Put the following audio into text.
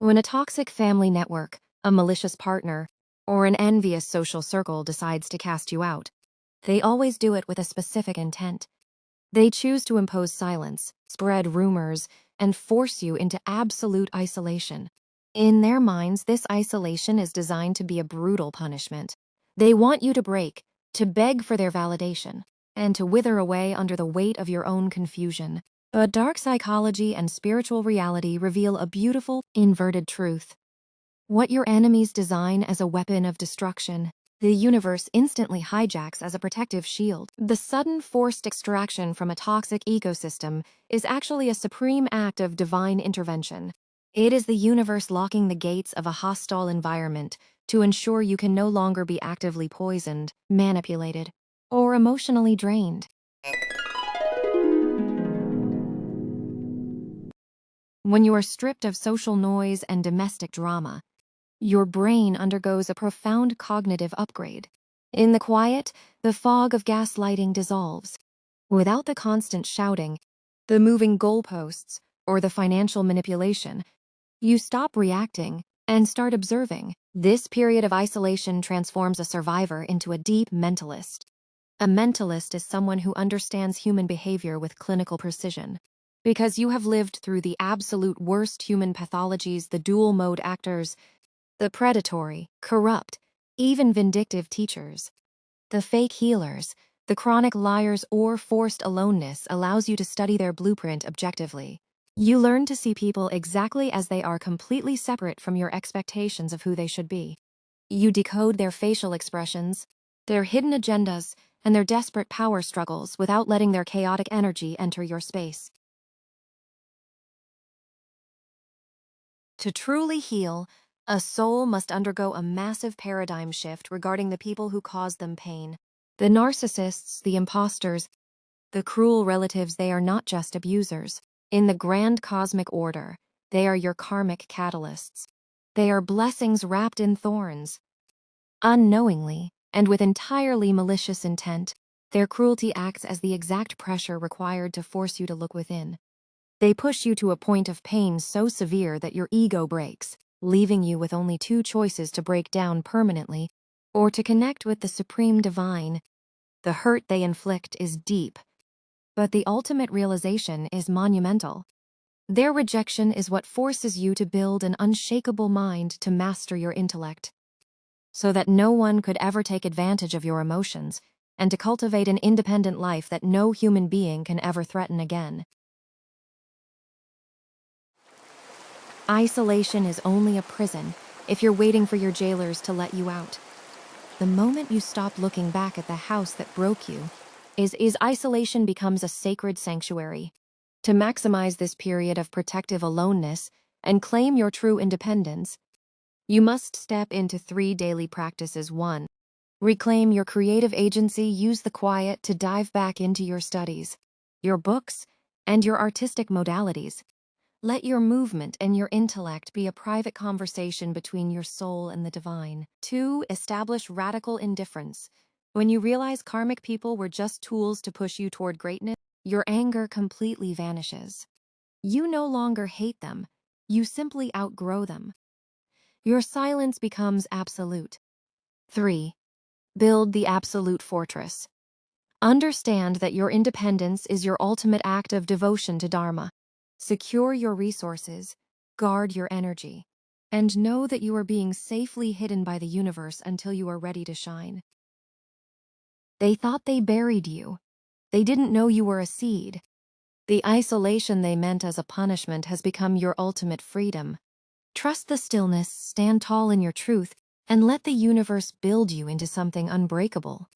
When a toxic family network, a malicious partner, or an envious social circle decides to cast you out, they always do it with a specific intent. They choose to impose silence, spread rumors, and force you into absolute isolation. In their minds, this isolation is designed to be a brutal punishment. They want you to break, to beg for their validation, and to wither away under the weight of your own confusion. But dark psychology and spiritual reality reveal a beautiful, inverted truth. What your enemies design as a weapon of destruction, the universe instantly hijacks as a protective shield. The sudden forced extraction from a toxic ecosystem is actually a supreme act of divine intervention. It is the universe locking the gates of a hostile environment to ensure you can no longer be actively poisoned, manipulated, or emotionally drained. When you are stripped of social noise and domestic drama, your brain undergoes a profound cognitive upgrade. In the quiet, the fog of gaslighting dissolves. Without the constant shouting, the moving goalposts, or the financial manipulation, you stop reacting and start observing. This period of isolation transforms a survivor into a deep mentalist. A mentalist is someone who understands human behavior with clinical precision. Because you have lived through the absolute worst human pathologies, the dual-mode actors, the predatory, corrupt, even vindictive teachers, the fake healers, the chronic liars, or forced aloneness allows you to study their blueprint objectively. You learn to see people exactly as they are, completely separate from your expectations of who they should be. You decode their facial expressions, their hidden agendas, and their desperate power struggles without letting their chaotic energy enter your space. To truly heal, a soul must undergo a massive paradigm shift regarding the people who cause them pain. The narcissists, the imposters, the cruel relatives, they are not just abusers. In the grand cosmic order, they are your karmic catalysts. They are blessings wrapped in thorns. Unknowingly, and with entirely malicious intent, their cruelty acts as the exact pressure required to force you to look within. They push you to a point of pain so severe that your ego breaks, leaving you with only two choices: to break down permanently or to connect with the supreme divine. The hurt they inflict is deep, but the ultimate realization is monumental. Their rejection is what forces you to build an unshakable mind, to master your intellect, so that no one could ever take advantage of your emotions, and to cultivate an independent life that no human being can ever threaten again. Isolation is only a prison if you're waiting for your jailers to let you out. The moment you stop looking back at the house that broke you, isolation becomes a sacred sanctuary. To maximize this period of protective aloneness and claim your true independence, you must step into 3 daily practices. 1. Reclaim your creative agency. Use the quiet to dive back into your studies, your books, and your artistic modalities. Let your movement and your intellect be a private conversation between your soul and the divine. 2. Establish radical indifference. When you realize karmic people were just tools to push you toward greatness, your anger completely vanishes. You no longer hate them, you simply outgrow them. Your silence becomes absolute. 3. Build the absolute fortress. Understand that your independence is your ultimate act of devotion to Dharma. Secure your resources, guard your energy, and know that you are being safely hidden by the universe until you are ready to shine. They thought they buried you. They didn't know you were a seed. The isolation they meant as a punishment has become your ultimate freedom. Trust the stillness, stand tall in your truth, and let the universe build you into something unbreakable.